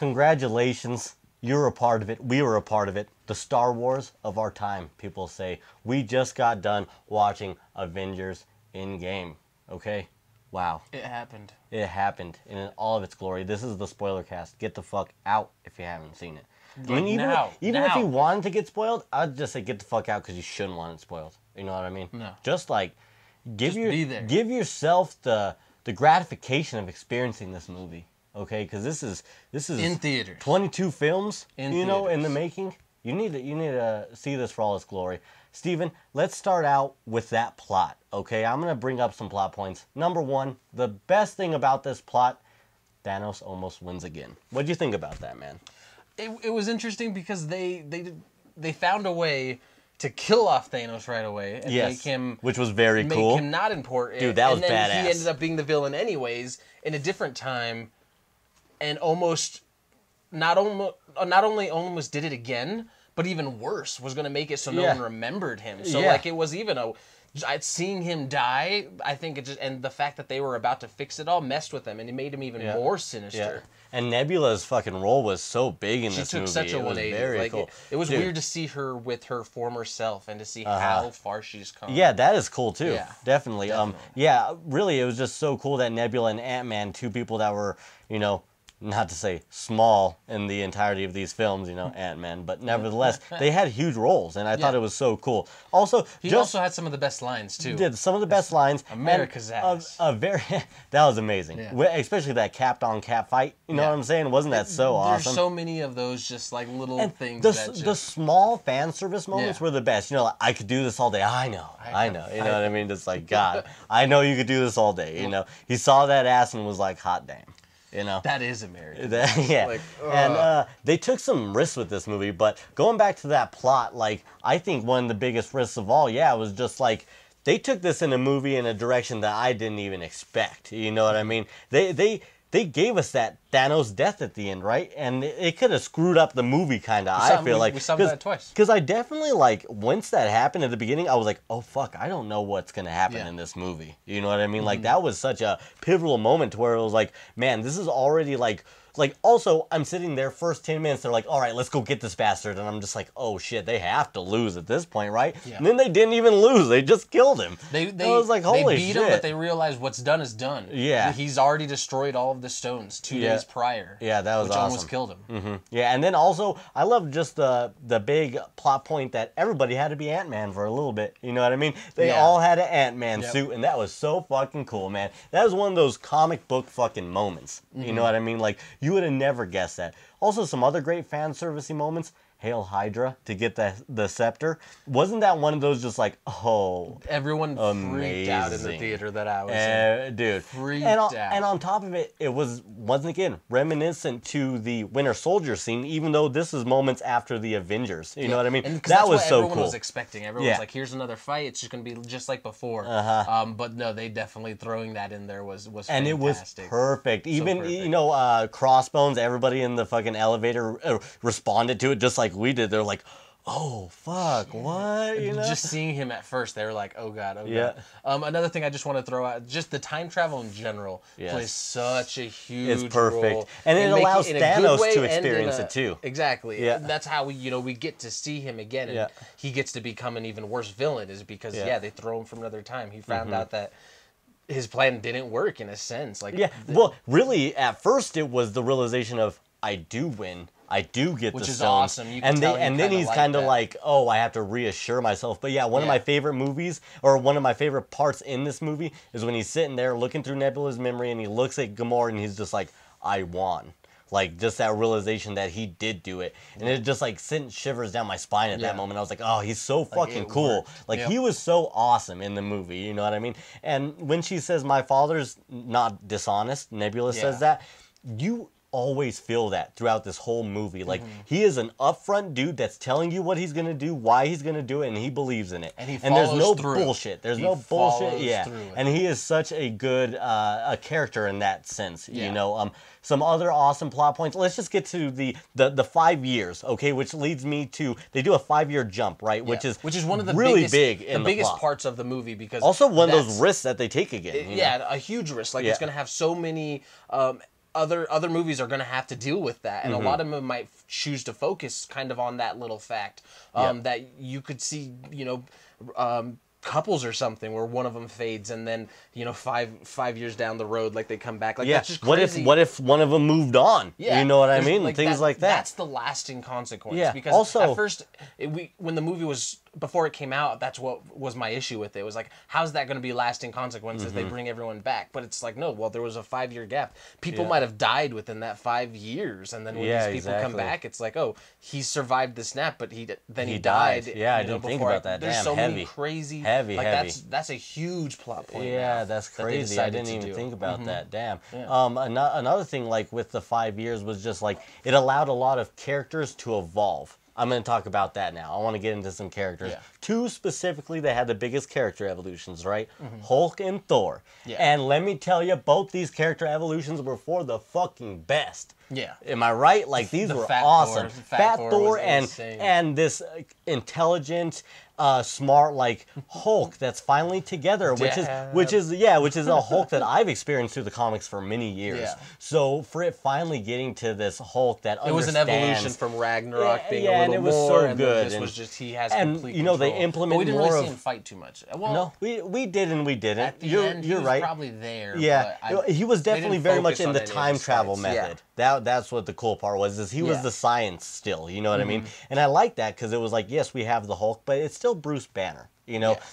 congratulations. You're a part of it. We were a part of it. The Star Wars of our time, people say. We just got done watching Avengers Endgame. Okay? Wow. It happened. It happened in all of its glory. This is the spoiler cast. Get the fuck out if you haven't seen it. I mean, even if you wanted to get spoiled, I'd just say get the fuck out because you shouldn't want it spoiled. You know what I mean? No. Just like give yourself the gratification of experiencing this movie. Okay, because this is in theaters. 22 films, in the making. You need to see this for all its glory. Steven, let's start out with that plot. Okay, I'm gonna bring up some plot points. Number one, the best thing about this plot, Thanos almost wins again. What do you think about that, man? It was interesting because they found a way to kill off Thanos right away and make him, which was very cool. Make him not important. Dude, that was badass. And then he badass. ended up being the villain anyways in a different time, and almost not only almost did it again, but even worse, was going to make it so no one remembered him. So like it was even seeing him die, I think it just, and the fact that they were about to fix it all messed with him, and it made him even more sinister. Yeah. And Nebula's fucking role was so big in this movie. She took such a 180. Very cool. It was weird to see her with her former self and to see how far she's come. Yeah, that is cool too. Yeah, definitely. Yeah, really, it was just so cool that Nebula and Ant-Man, two people that were, not to say small in the entirety of these films, Ant-Man, but nevertheless, they had huge roles, and I thought it was so cool. Also, he also had some of the best lines too. Did some of the best lines. America's ass. That was amazing. Yeah. Especially that cap-on-cap fight. You know what I'm saying? Wasn't that so awesome? There's so many of those just like little things. The small fan service moments were the best. Like, I could do this all day. I know. You know what I mean? Just like, God, I know you could do this all day. He saw that ass and was like, hot damn. That is American. Yeah. Like, and they took some risks with this movie, but going back to that plot, like, I think one of the biggest risks of all, was just like, they took this in a movie in a direction that I didn't even expect. You know what I mean? They gave us that Thanos death at the end, right? And it could have screwed up the movie, kind of, I feel like. We saw that twice. Because I definitely, like, once that happened at the beginning, I was like, oh, fuck, I don't know what's going to happen in this movie. You know what I mean? Like, that was such a pivotal moment to where it was like, man, this is already, like, also, I'm sitting there, first 10 minutes, they're like, all right, let's go get this bastard. And I'm just like, oh, shit, they have to lose at this point, right? Yeah. And then they didn't even lose. They just killed him. I was like, holy shit. They beat him, but they realized what's done is done. Yeah. He's already destroyed all of the stones 2 days prior. Yeah, that was which awesome. Almost killed him. Yeah, and then also, I love just the big plot point that everybody had to be Ant-Man for a little bit. You know what I mean? They all had an Ant-Man suit, and that was so fucking cool, man. That was one of those comic book fucking moments. You know what I mean? Like, you would have never guessed that. Also, some other great fan servicey moments. Hail Hydra to get the scepter. Wasn't that one of those just like, oh, everyone freaked out in the theater that I was in. Dude. Freaked out. And on top of it, it wasn't again reminiscent to the Winter Soldier scene, even though this is moments after the Avengers. You know what I mean? And that was so cool. Everyone was expecting. Everyone was like, here's another fight. It's just going to be just like before. But no, they definitely throwing that in there was fantastic. And it was perfect. Even, perfect. Crossbones, everybody in the fucking elevator responded to it just like we did. They're like, oh fuck, what? Just seeing him at first, they were like, oh god, oh god. Another thing I just want to throw out, just the time travel in general plays such a huge role. And it allows Thanos to experience it too. Exactly. Yeah. That's how we get to see him again, and he gets to become an even worse villain, is because they throw him from another time. He found out that his plan didn't work in a sense. Like well, really, at first it was the realization of, I do win. I do get the stones. Which is awesome. And then he's kind of like, oh, I have to reassure myself. But yeah, one of my favorite movies, or one of my favorite parts in this movie, is when he's sitting there looking through Nebula's memory and he looks at Gamora and he's just like, I won. Like, just that realization that he did do it. And it just, like, sent shivers down my spine at that moment. I was like, oh, he's so fucking cool. Like, he was so awesome in the movie, you know what I mean? And when she says, my father's not dishonest, Nebula says that, you always feel that throughout this whole movie. Like, he is an upfront dude that's telling you what he's gonna do, why he's gonna do it, and he believes in it. And there's no bullshit. There's no bullshit. Yeah. And he is such a good a character in that sense. You know. Some other awesome plot points. Let's just get to the 5 years, okay? Which leads me to, they do a 5-year jump, right? Which is one of the really biggest, big in the biggest parts of the movie, because also one of those risks that they take again. A huge risk. Like, it's gonna have so many other movies are going to have to deal with that, and a lot of them might choose to focus kind of on that little fact that you could see, couples or something where one of them fades, and then 5 years down the road, like they come back. Like that's just crazy. What if one of them moved on? Yeah, you know what I mean? Things like that. That's the lasting consequence. Yeah. Because also, at first, when the movie was before it came out, that's what was my issue with it. It was like, how's that going to be lasting consequences? They bring everyone back, but it's like, no. Well, there was a 5-year gap. People might have died within that 5 years, and then when these people come back, it's like, oh, he survived the snap, but he died. Yeah, I didn't think about that. There's so many crazy, heavy. That's a huge plot point. Yeah, that's crazy. I didn't even think about that. Damn. Yeah. Another thing, like with the 5 years, was just like it allowed a lot of characters to evolve. I'm going to talk about that now. I want to get into some characters. Yeah. Two specifically that had the biggest character evolutions, right? Hulk and Thor. Yeah. And let me tell you, both these character evolutions were for the fucking best. Yeah. Am I right? Like, these were awesome. Fat Thor and this intelligent, smart, like, Hulk that's finally together, which is a Hulk that I've experienced through the comics for many years. Yeah. So for it finally getting to this Hulk that understands, it was an evolution from Ragnarok being a little and it was more, so good. This was just he has complete control. They implement we didn't more really see him fight too much. Well, no, we did and we didn't. At the end, you're right. Probably there. Yeah, he was definitely very much in the time travel method. Yeah. That's what the cool part was. Is he was the science still. You know what I mean? And I like that because it was like, yes, we have the Hulk, but it's still Bruce Banner.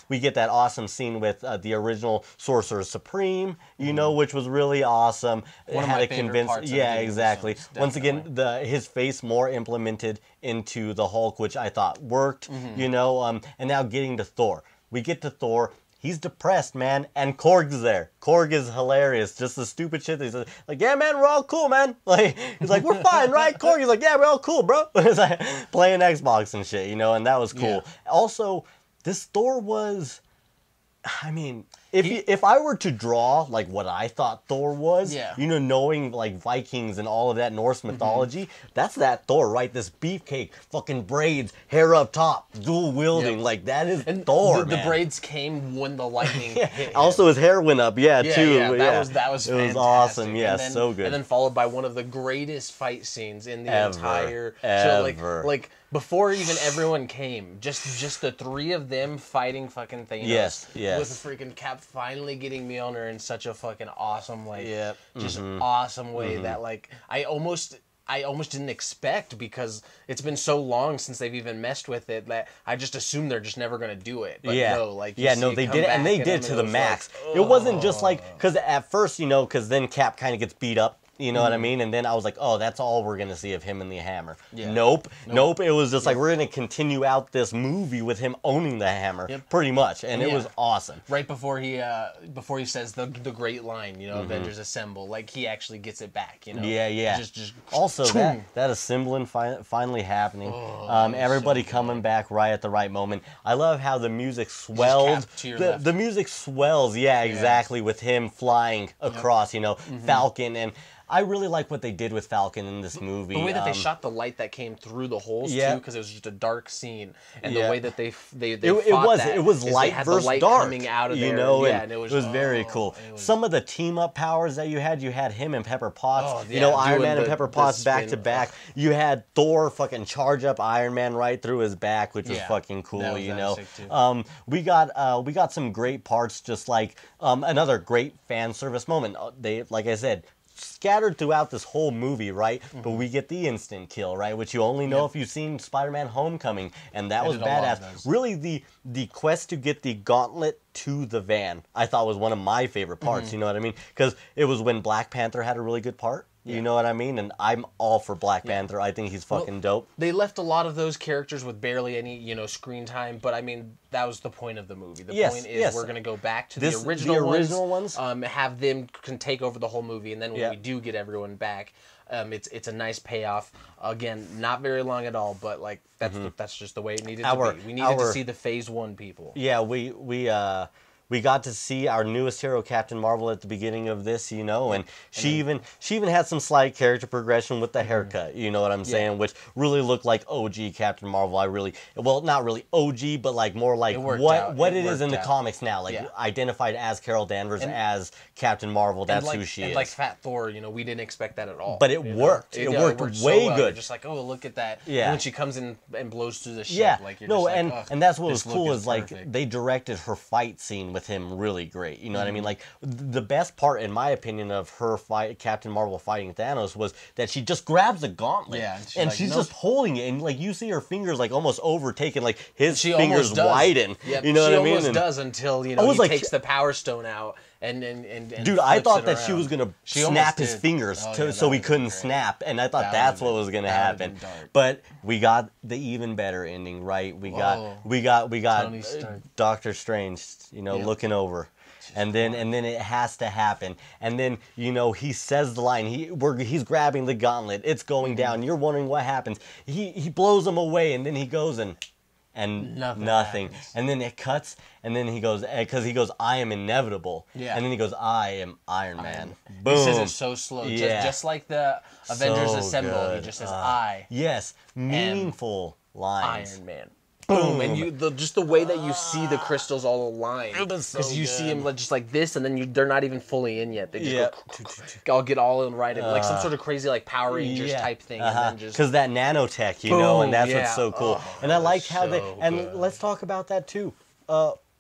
We get that awesome scene with the original Sorcerer Supreme, which was really awesome. One of my favorite parts. Yeah, exactly. Once again, his face more implemented into the Hulk, which I thought worked. And now getting to Thor, we get to Thor. He's depressed, man, and Korg's there. Korg is hilarious. Just the stupid shit. He's like, yeah, man, we're all cool, man. Like, he's like, we're fine, right? Korg, he's like, yeah, we're all cool, bro. It's like playing Xbox and shit, and that was cool. Yeah. Also, this Thor was, I mean, if I were to draw like what I thought Thor was, knowing like Vikings and all of that Norse mythology, that's that Thor, right? This beefcake, fucking braids, hair up top, dual wielding, like that is Thor. The braids came when the lightning hit him. Also, his hair went up, too. That was fantastic. It was awesome, so good. And then followed by one of the greatest fight scenes in the entire show, like before even everyone came, just the three of them fighting fucking Thanos. Yes. With a freaking Cap finally getting Mjolnir in such a fucking awesome, awesome way that like I almost didn't expect, because it's been so long since they've even messed with it that I just assumed they're just never gonna do it. But they did it, and they did it to the max. It wasn't just like, because at first, because then Cap kind of gets beat up. You know what I mean? And then I was like, oh, that's all we're going to see of him and the hammer. Yeah. Nope. It was just like, we're going to continue out this movie with him owning the hammer, pretty much. And it was awesome. Right before he says the great line, Avengers Assemble, like he actually gets it back, Yeah. Just also, that assembling finally happening. Everybody coming back right at the right moment. I love how the music swelled. The music swells, exactly, with him flying across, Falcon. And I really like what they did with Falcon in this movie. The way that they shot the light that came through the holes too, because it was just a dark scene, and the way that they it was light versus light dark coming out of there. And it was very cool. Some of the team up powers that you had him and Pepper Potts. Iron Man and Pepper Potts back to back. You had Thor fucking charge up Iron Man right through his back, which was fucking cool. We got some great parts, just like another great fan service moment. They, like I said, scattered throughout this whole movie, right? But we get the instant kill, right? Which you only know if you've seen Spider-Man Homecoming, and that was badass. Really, the quest to get the gauntlet to the van, I thought was one of my favorite parts, you know what I mean? Because it was when Black Panther had a really good part. You know what I mean? And I'm all for Black Panther. I think he's fucking dope. They left a lot of those characters with barely any, screen time, but I mean, that was the point of the movie. The point is we're going to go back to the original ones. Have them can take over the whole movie, and then when we do get everyone back, it's a nice payoff. Again, not very long at all, but like that's just the way it needed to be. We needed to see the Phase 1 people. Yeah, we got to see our newest hero, Captain Marvel, at the beginning of this, you know, and she even had some slight character progression with the haircut, you know what I'm saying, which really looked like OG Captain Marvel. Well, not really OG, but like more like what it is in the comics now, like identified as Carol Danvers as Captain Marvel. That's who she is. And like Fat Thor, you know, we didn't expect that at all. But it worked. It worked way good. You're just like, oh, look at that. Yeah. And when she comes in and blows through the ship, like you're and that's what was cool is like they directed her fight scene with him really great. You know what I mean? Like the best part, in my opinion, of her fight, Captain Marvel fighting Thanos, was that she just grabs a gauntlet, and she's just holding it, and like you see her fingers like almost overtaken, like his fingers widen. Yep. You know what I mean? She almost does until he takes the Power Stone out. And dude, I thought that she was gonna snap his fingers so he couldn't snap, and I thought that's what was gonna happen. But we got the even better ending, right? We got Doctor Strange, you know, looking over. And then it has to happen. And then, you know, he says the line. He's grabbing the gauntlet. It's going down. You're wondering what happens. He blows him away, and then he goes and nothing. And then it cuts, and then he goes, because he goes, I am inevitable. Yeah. And then he goes, I am Iron Man. Boom. He says it so slow. Yeah. Just like the Avengers Assemble. Good. He just says, I. Yes. Meaningful lines. Iron Man. Boom, and just the way that you see the crystals all aligned, because you see them just like this, and then they're not even fully in yet. They just go, I'll get all in right in, like some sort of crazy like Power Rangers type thing, and then just because that nanotech, you know, and that's what's so cool. And I like how let's talk about that too.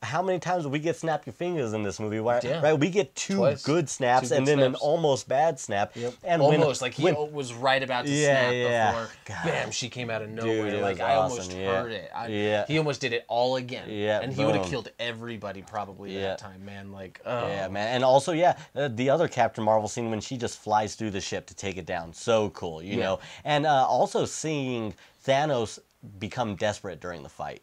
How many times do we get snap your fingers in this movie? Right? We get two good snaps and then an almost bad snap. Yep. And almost he was right about to snap before. Bam! She came out of nowhere. Dude, like I almost heard it. He almost did it all again. Yeah. And he would have killed everybody probably that time, man. Like yeah, man. And also the other Captain Marvel scene when she just flies through the ship to take it down. So cool, you know. And also seeing Thanos become desperate during the fight,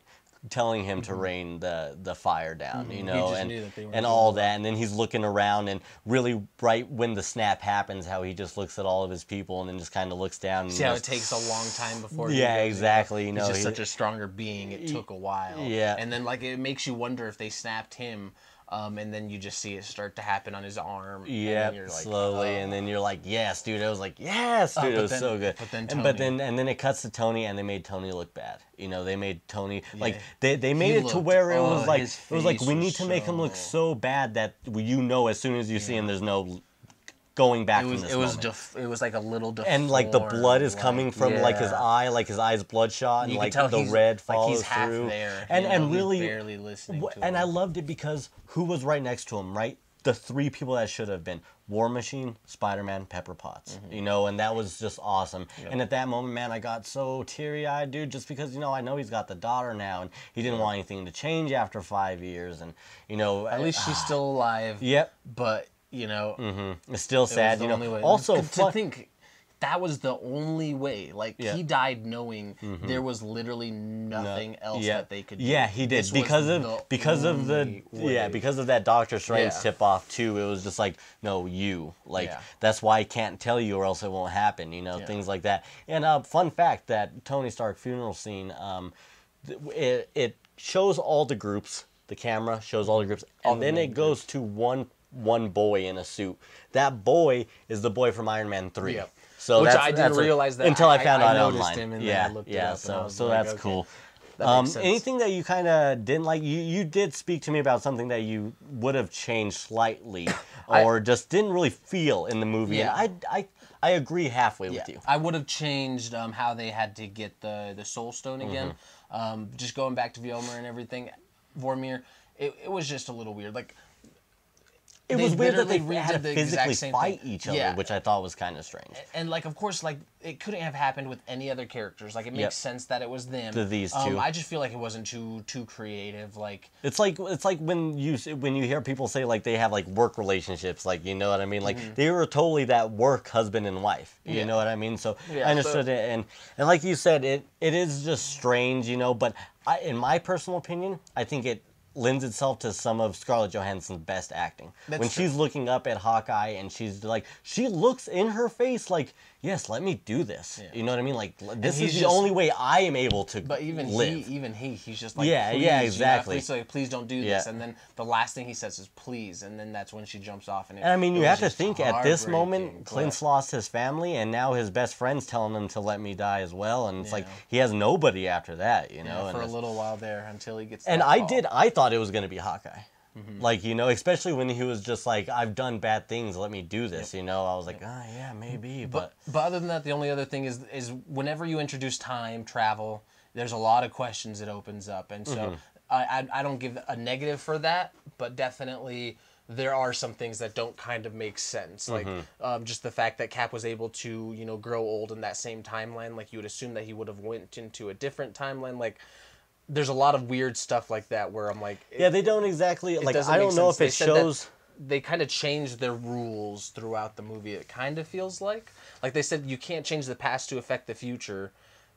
telling him to rain the fire down, you know, and all that, and then he's looking around, and really right when the snap happens, how he just looks at all of his people and then just kind of looks down. And see how it takes a long time before. Yeah, exactly. You know, he's just such a stronger being. It took a while. Yeah, and then like it makes you wonder if they snapped him. And then you just see it start to happen on his arm. Yeah, like, slowly, and then you're like, "Yes, dude." I was like, "Yes, dude." It was so good. But then it cuts to Tony, and they made Tony look bad. You know, they made Tony like they made it to where it was like we need to make him look so bad that you know as soon as you see him, there's no going back from this moment. It was like a little deformed, and like the blood is coming from like his eye, like his eye's bloodshot, and like the red follows through. And really, barely listening to and I loved it because who was right next to him, right? The three people that should have been: War Machine, Spider-Man, Pepper Potts. You know, and that was just awesome. And at that moment, man, I got so teary-eyed, dude, just because, you know, I know he's got the daughter now, and he didn't want anything to change after 5 years, and, you know... At least she's still alive. Yep. But, you know... It's still sad, you know. Also, to think... That was the only way. Like he died knowing there was literally nothing else that they could do. Yeah, he did because of that Doctor Strange tip off too. It was just like, no, that's why I can't tell you or else it won't happen. You know, things like that. And fun fact, that Tony Stark funeral scene, it shows all the groups. The camera shows all the groups, and then it goes to one boy in a suit. That boy is the boy from Iron Man 3. Yep. So which I didn't realize that until I found out online. Him and so that's cool. Anything that you kind of didn't like? You did speak to me about something that you would have changed slightly, or just didn't really feel in the movie. Yeah. And I agree halfway with you. I would have changed how they had to get the Soul Stone again. Just going back to Vormir and everything. Vormir, it was just a little weird. Like. It was weird that they had to physically fight each other, which I thought was kind of strange. And like, of course, like it couldn't have happened with any other characters. Like, it makes sense that it was them. These two. I just feel like it wasn't too creative. Like it's like when you hear people say like they have like work relationships. Like, you know what I mean? Like they were totally that work husband and wife. You know what I mean? So I understood it, and like you said, it is just strange, you know. But in my personal opinion, I think it lends itself to some of Scarlett Johansson's best acting. When she's looking up at Hawkeye and she's like, she looks in her face like, yes, let me do this. Yeah. You know what I mean? Like, this is the only way I am able to live. But he's just like, yeah, exactly. Please don't do this. And then the last thing he says is please, and then that's when she jumps off. And I mean, you have to think at this moment, Clint's lost his family, and now his best friend's telling him to let me die as well, and it's like he has nobody after that, you know. For a little while there until he gets. And I thought it was going to be Hawkeye. Like, you know, especially when he was just like, I've done bad things, let me do this, you know. I was like, yeah, maybe. But other than that, the only other thing is whenever you introduce time travel, there's a lot of questions it opens up. And so I don't give a negative for that, but definitely there are some things that don't kind of make sense. Like just the fact that Cap was able to, you know, grow old in that same timeline. Like, you would assume that he would have went into a different timeline. Like, there's a lot of weird stuff like that where I'm like... Yeah, they don't exactly... Like, I don't know if it shows... They kind of changed their rules throughout the movie, it kind of feels like. Like, they said you can't change the past to affect the future,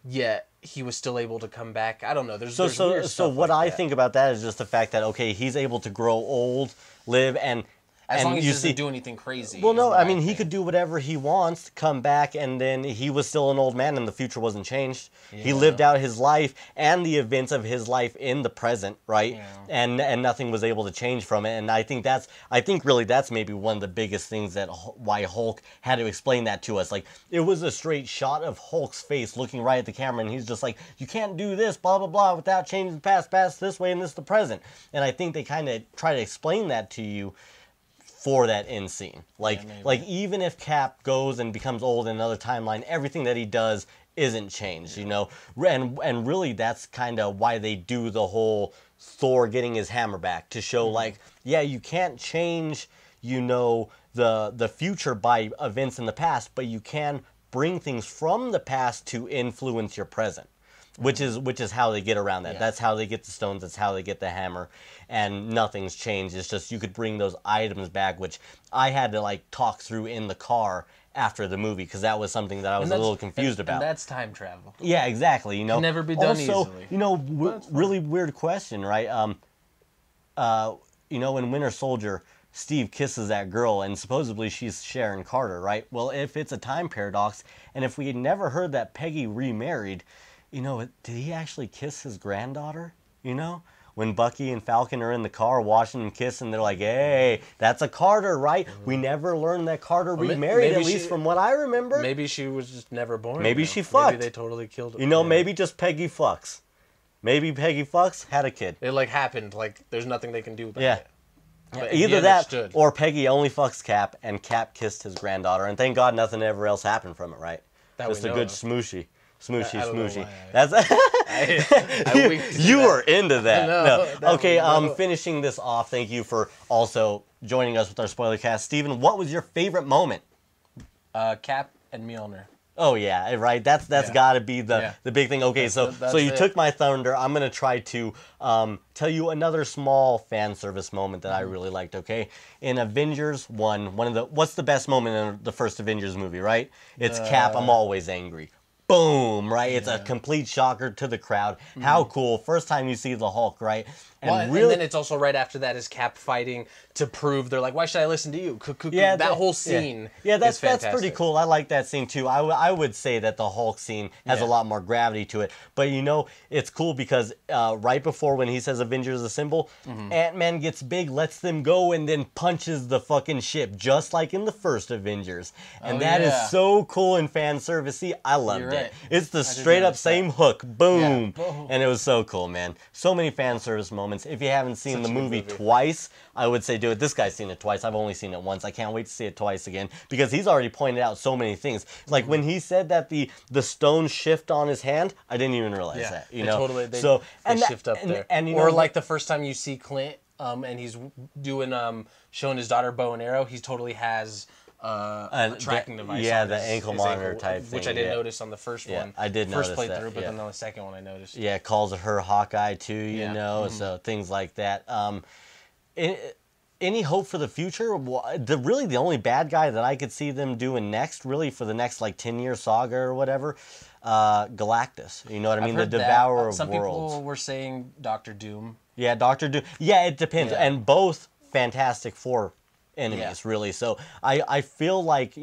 yet he was still able to come back. I don't know. There's weird stuff so what I think about that is just the fact that, okay, he's able to grow old, live, and... As long as he doesn't do anything crazy. Well, no, I mean, he could do whatever he wants, come back, and then he was still an old man and the future wasn't changed. Yeah. He lived out his life and the events of his life in the present, right? Yeah. And nothing was able to change from it. And I think really that's maybe one of the biggest things that why Hulk had to explain that to us. Like, it was a straight shot of Hulk's face looking right at the camera, and he's just like, you can't do this, blah, blah, blah, without changing the past this way and this the present. And I think they kind of try to explain that to you for that end scene. Like even if Cap goes and becomes old in another timeline, everything that he does isn't changed, you know? And really that's kind of why they do the whole Thor getting his hammer back, to show like, yeah, you can't change, you know, the future by events in the past, but you can bring things from the past to influence your present. Which is how they get around that. Yeah. That's how they get the stones. That's how they get the hammer. And nothing's changed. It's just you could bring those items back, which I had to like talk through in the car after the movie, because that was something that I was a little confused about. And that's time travel. Yeah, exactly. You know, can never be done also, easily. You know, really weird question, right? You know, in Winter Soldier, Steve kisses that girl, and supposedly she's Sharon Carter, right? Well, if it's a time paradox, and if we had never heard that Peggy remarried, you know, did he actually kiss his granddaughter? You know? When Bucky and Falcon are in the car watching him kiss, and they're like, hey, that's a Carter, right? We never learned that Carter remarried, at least from what I remember. Maybe she was just never born. Maybe she fucked. Maybe they totally killed her. You know, maybe just Peggy fucks. Maybe Peggy fucks, had a kid. It like happened. Like, there's nothing they can do about it. But either that, or Peggy only fucks Cap, and Cap kissed his granddaughter, and thank God nothing ever else happened from it, right? Just a good smooshy. Smooshy. That's you were into that. No. Okay, finishing this off. Thank you for also joining us with our spoiler cast, Steven. What was your favorite moment? Cap and Mjolnir. Oh yeah, right. That's got to be the big thing. Okay, so you took my thunder. I'm gonna try to tell you another small fan service moment that I really liked. Okay, in Avengers 1, what's the best moment in the first Avengers movie? Right? It's Cap. I'm always angry. Boom, right? It's a complete shocker to the crowd. How cool. First time you see the Hulk, right? And then it's also right after that is Cap fighting to prove, they're like, why should I listen to you? Yeah, that whole scene is fantastic. That's pretty cool. I like that scene too. I would say that the Hulk scene has a lot more gravity to it. But you know, it's cool because right before when he says Avengers Assemble, Ant-Man gets big, lets them go, and then punches the fucking ship, just like in the first Avengers. And that is so cool and fan servicey. I loved it. It's the straight up same hook. Boom. And it was so cool, man. So many fan service moments. If you haven't seen the movie twice, I would say do it. This guy's seen it twice. I've only seen it once. I can't wait to see it twice again, because he's already pointed out so many things. Like when he said that the stones shift on his hand, I didn't even realize that. You know, they shift up there. And or like the first time you see Clint, and he's doing showing his daughter bow and arrow, he totally has a tracking device. Yeah, the ankle monitor type thing. Which I didn't notice on the first one. I did notice that. First playthrough, but then on the second one I noticed. Yeah, calls her Hawkeye too, you know, so things like that. Any hope for the future? Really the only bad guy that I could see them doing next, really for the next like 10-year saga or whatever, Galactus. You know what I mean? The Devourer of Worlds. Some people were saying Doctor Doom. Yeah, Doctor Doom. Yeah, it depends. Yeah. And both Fantastic Four enemies, really. So I feel like,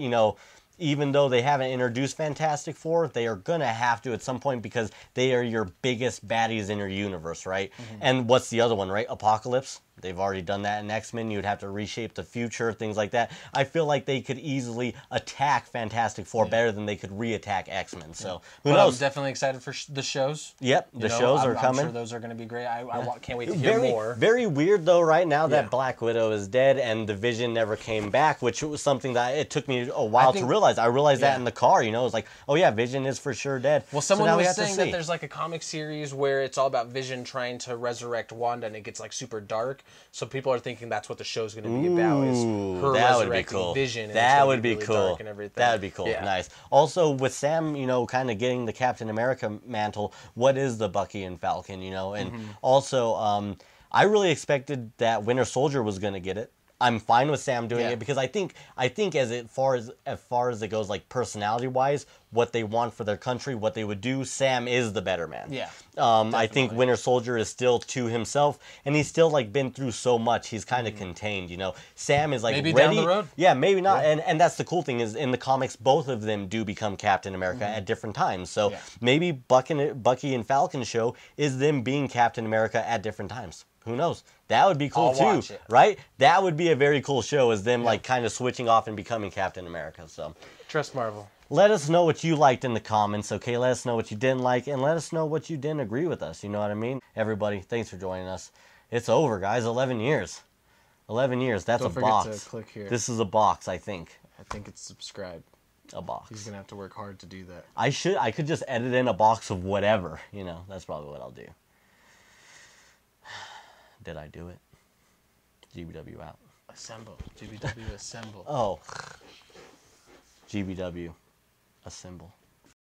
even though they haven't introduced Fantastic Four, they are going to have to at some point because they are your biggest baddies in your universe, right? And what's the other one, right? Apocalypse. They've already done that in X-Men. You'd have to reshape the future, things like that. I feel like they could easily attack Fantastic Four better than they could re-attack X-Men. So, who knows? I'm definitely excited for the shows. Yep, the shows are coming. I'm sure those are going to be great. I can't wait to hear more. Very weird, though, right now that Black Widow is dead and the Vision never came back, which was something that it took me a while to realize. I realized that in the car, it was like, oh yeah, Vision is for sure dead. Well, someone was saying that there's like a comic series where it's all about Vision trying to resurrect Wanda, and it gets like super dark. So people are thinking that's what the show's going to be about, is her resurrecting Vision. And that would be really cool. Dark and everything. That would be cool. Yeah. Nice. Also, with Sam, kind of getting the Captain America mantle, what is the Bucky and Falcon, And also, I really expected that Winter Soldier was going to get it. I'm fine with Sam doing it because I think as far as it goes, like personality wise, what they want for their country, what they would do, Sam is the better man. Yeah. I think Winter Soldier is still to himself, and he's still like been through so much. He's kind of contained, Sam is like maybe ready. Down the road. Yeah, maybe not. Yeah. And that's the cool thing is in the comics, both of them do become Captain America at different times. So maybe Bucky and Falcon show is them being Captain America at different times. Who knows? That would be cool too, right? That would be a very cool show, as them like kind of switching off and becoming Captain America. So trust Marvel. Let us know what you liked in the comments, okay? Let us know what you didn't like, and let us know what you didn't agree with us. You know what I mean? Everybody, thanks for joining us. It's over, guys. 11 years. 11 years. That's a box. Don't forget to click here. This is a box, I think. I think it's subscribe. A box. He's gonna have to work hard to do that. I could just edit in a box of whatever. That's probably what I'll do. Did I do it? GBW out. Assemble. GBW assemble. Oh. GBW assemble.